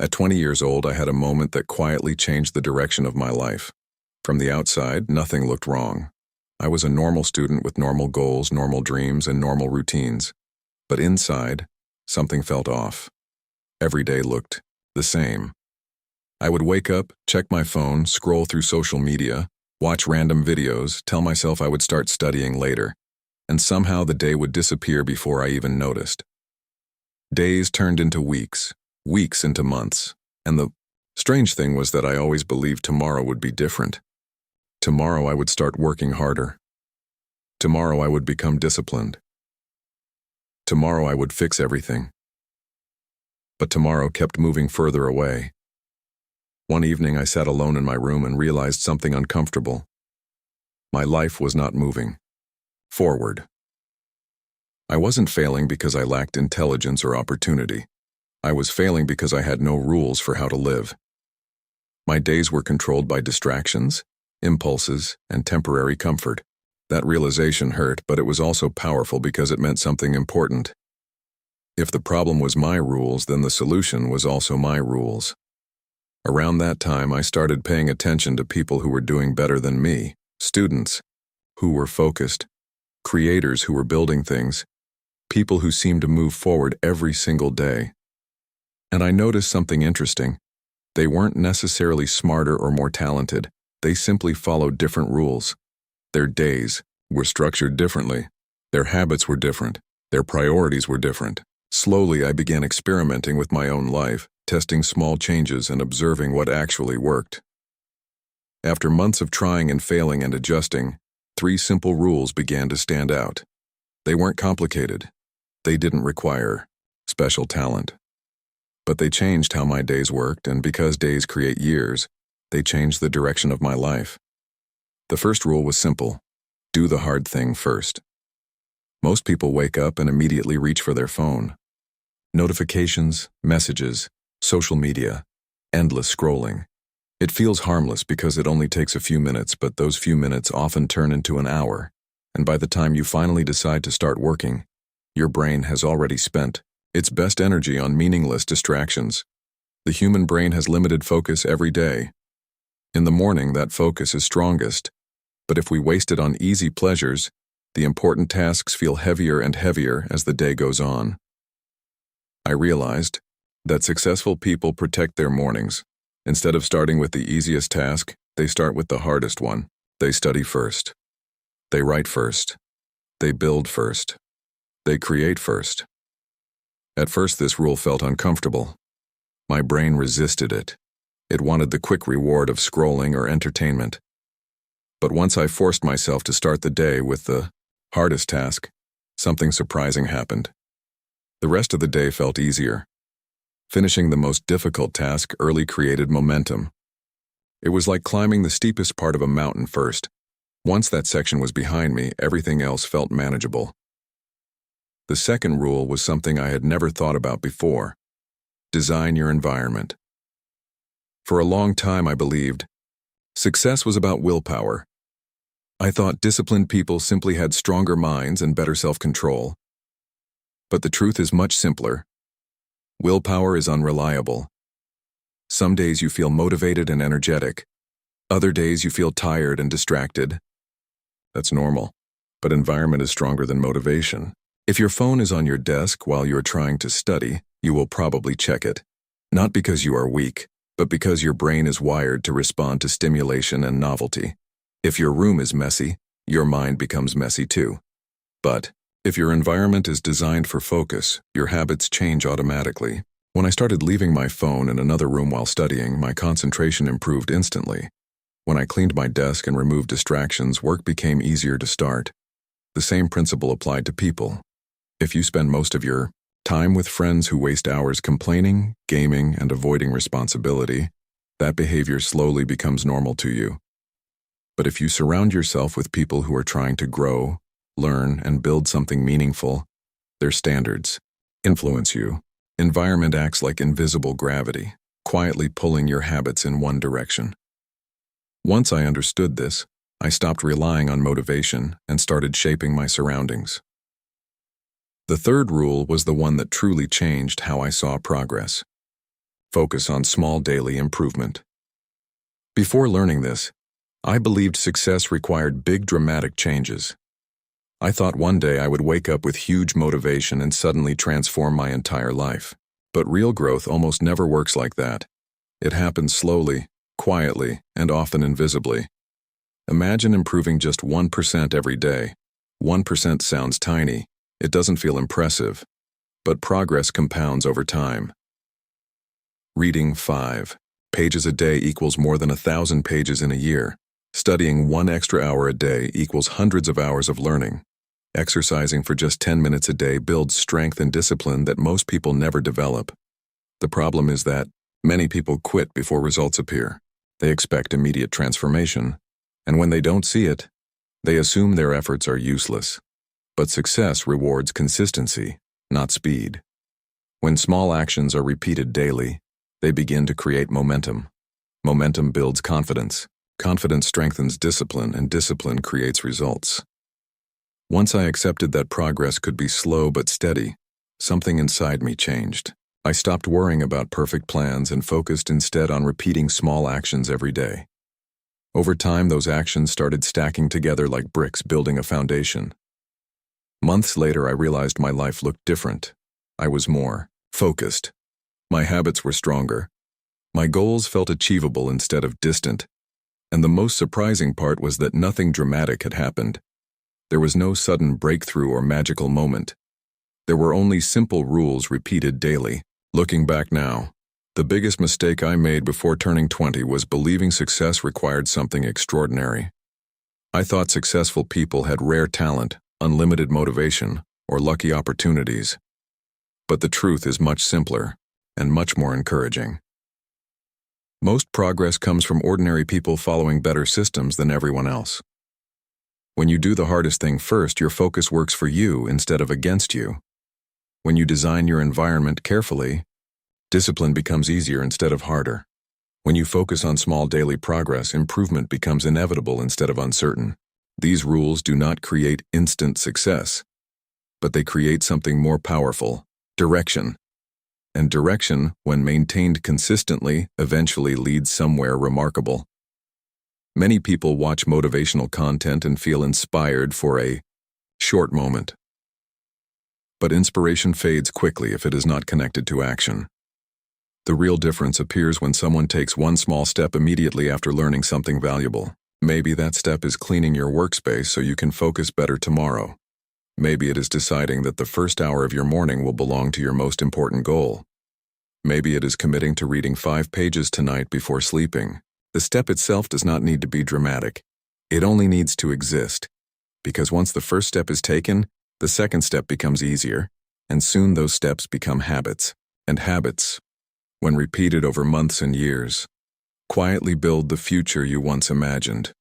At 20 years old, I had a moment that quietly changed the direction of my life. From the outside, nothing looked wrong. I was a normal student with normal goals, normal dreams, and normal routines. But inside, something felt off. Every day looked the same. I would wake up, check my phone, scroll through social media, watch random videos, tell myself I would start studying later, and somehow the day would disappear before I even noticed. Days turned into weeks, weeks into months, and the strange thing was that I always believed tomorrow would be different. Tomorrow I would start working harder. Tomorrow I would become disciplined. Tomorrow I would fix everything. But tomorrow kept moving further away. One evening I sat alone in my room and realized something uncomfortable. My life was not moving forward. I wasn't failing because I lacked intelligence or opportunity. I was failing because I had no rules for how to live. My days were controlled by distractions, impulses, and temporary comfort. That realization hurt, but it was also powerful because it meant something important. If the problem was my rules, then the solution was also my rules. Around that time, I started paying attention to people who were doing better than me, students who were focused, creators who were building things, people who seemed to move forward every single day. And I noticed something interesting. They weren't necessarily smarter or more talented. They simply followed different rules. Their days were structured differently. Their habits were different. Their priorities were different. Slowly, I began experimenting with my own life, testing small changes and observing what actually worked. After months of trying and failing and adjusting, 3 simple rules began to stand out. They weren't complicated. They didn't require special talent. But they changed how my days worked, and because days create years, they changed the direction of my life. The first rule was simple: do the hard thing first. Most people wake up and immediately reach for their phone. Notifications, messages, social media, endless scrolling. It feels harmless because it only takes a few minutes, but those few minutes often turn into an hour. And by the time you finally decide to start working, your brain has already spent its best energy on meaningless distractions. The human brain has limited focus every day. In the morning, that focus is strongest. But if we waste it on easy pleasures, the important tasks feel heavier and heavier as the day goes on. I realized that successful people protect their mornings. Instead of starting with the easiest task, they start with the hardest one. They study first. They write first. They build first. They create first. At first, this rule felt uncomfortable. My brain resisted it. It wanted the quick reward of scrolling or entertainment. But once I forced myself to start the day with the hardest task, something surprising happened. The rest of the day felt easier. Finishing the most difficult task early created momentum. It was like climbing the steepest part of a mountain first. Once that section was behind me, everything else felt manageable. The second rule was something I had never thought about before. Design your environment. For a long time, I believed success was about willpower. I thought disciplined people simply had stronger minds and better self-control. But the truth is much simpler. Willpower is unreliable. Some days you feel motivated and energetic. Other days you feel tired and distracted. That's normal. But environment is stronger than motivation. If your phone is on your desk while you're trying to study, you will probably check it. Not because you are weak, but because your brain is wired to respond to stimulation and novelty. If your room is messy, your mind becomes messy too. But if your environment is designed for focus, your habits change automatically. When I started leaving my phone in another room while studying, my concentration improved instantly. When I cleaned my desk and removed distractions, work became easier to start. The same principle applied to people. If you spend most of your time with friends who waste hours complaining, gaming, and avoiding responsibility, that behavior slowly becomes normal to you. But if you surround yourself with people who are trying to grow, learn, and build something meaningful, their standards influence you. Environment acts like invisible gravity, quietly pulling your habits in one direction. Once I understood this, I stopped relying on motivation and started shaping my surroundings. The third rule was the one that truly changed how I saw progress. Focus on small daily improvement. Before learning this, I believed success required big dramatic changes. I thought one day I would wake up with huge motivation and suddenly transform my entire life. But real growth almost never works like that. It happens slowly, quietly, and often invisibly. Imagine improving just 1% every day. 1% sounds tiny. It doesn't feel impressive. But progress compounds over time. Reading 5 pages a day equals more than 1,000 pages in a year. Studying 1 extra hour a day equals hundreds of hours of learning. Exercising for just 10 minutes a day builds strength and discipline that most people never develop. The problem is that many people quit before results appear. They expect immediate transformation, and when they don't see it, they assume their efforts are useless. But success rewards consistency, not speed. When small actions are repeated daily, they begin to create momentum. Momentum builds confidence. Confidence strengthens discipline, and discipline creates results. Once I accepted that progress could be slow but steady, something inside me changed. I stopped worrying about perfect plans and focused instead on repeating small actions every day. Over time, those actions started stacking together like bricks building a foundation. Months later, I realized my life looked different. I was more focused. My habits were stronger. My goals felt achievable instead of distant. And the most surprising part was that nothing dramatic had happened. There was no sudden breakthrough or magical moment. There were only simple rules repeated daily. Looking back now, the biggest mistake I made before turning 20 was believing success required something extraordinary. I thought successful people had rare talent, unlimited motivation, or lucky opportunities. But the truth is much simpler and much more encouraging. Most progress comes from ordinary people following better systems than everyone else. When you do the hardest thing first, your focus works for you instead of against you. When you design your environment carefully, discipline becomes easier instead of harder. When you focus on small daily progress, improvement becomes inevitable instead of uncertain. These rules do not create instant success, but they create something more powerful: direction. And direction, when maintained consistently, eventually leads somewhere remarkable. Many people watch motivational content and feel inspired for a short moment. But inspiration fades quickly if it is not connected to action. The real difference appears when someone takes one small step immediately after learning something valuable. Maybe that step is cleaning your workspace so you can focus better tomorrow. Maybe it is deciding that the first hour of your morning will belong to your most important goal. Maybe it is committing to reading 5 pages tonight before sleeping. The step itself does not need to be dramatic. It only needs to exist. Because once the first step is taken, the second step becomes easier, and soon those steps become habits. And habits, when repeated over months and years, quietly build the future you once imagined.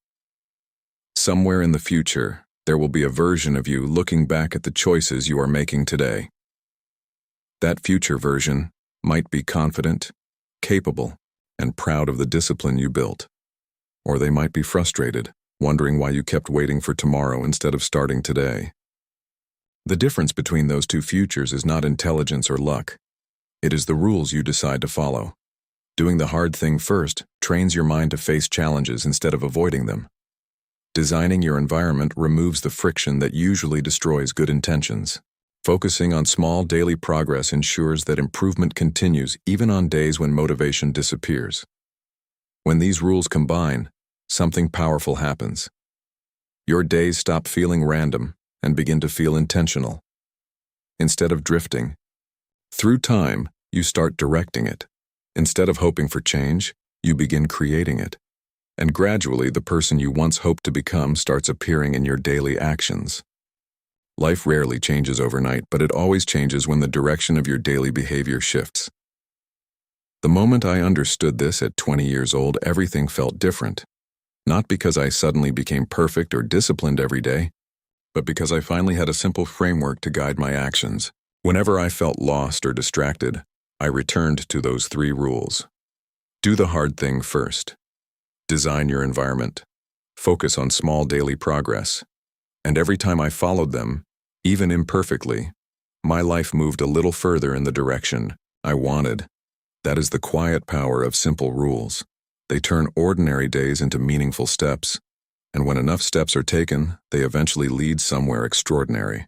Somewhere in the future, there will be a version of you looking back at the choices you are making today. That future version might be confident, capable, and proud of the discipline you built. Or they might be frustrated, wondering why you kept waiting for tomorrow instead of starting today. The difference between those two futures is not intelligence or luck. It is the rules you decide to follow. Doing the hard thing first trains your mind to face challenges instead of avoiding them. Designing your environment removes the friction that usually destroys good intentions. Focusing on small daily progress ensures that improvement continues even on days when motivation disappears. When these rules combine, something powerful happens. Your days stop feeling random and begin to feel intentional. Instead of drifting through time, you start directing it. Instead of hoping for change, you begin creating it. And gradually, the person you once hoped to become starts appearing in your daily actions. Life rarely changes overnight, but it always changes when the direction of your daily behavior shifts. The moment I understood this at 20 years old, everything felt different. Not because I suddenly became perfect or disciplined every day, but because I finally had a simple framework to guide my actions. Whenever I felt lost or distracted, I returned to those 3 rules. Do the hard thing first. Design your environment. Focus on small daily progress. And every time I followed them, even imperfectly, my life moved a little further in the direction I wanted. That is the quiet power of simple rules. They turn ordinary days into meaningful steps, and when enough steps are taken, they eventually lead somewhere extraordinary.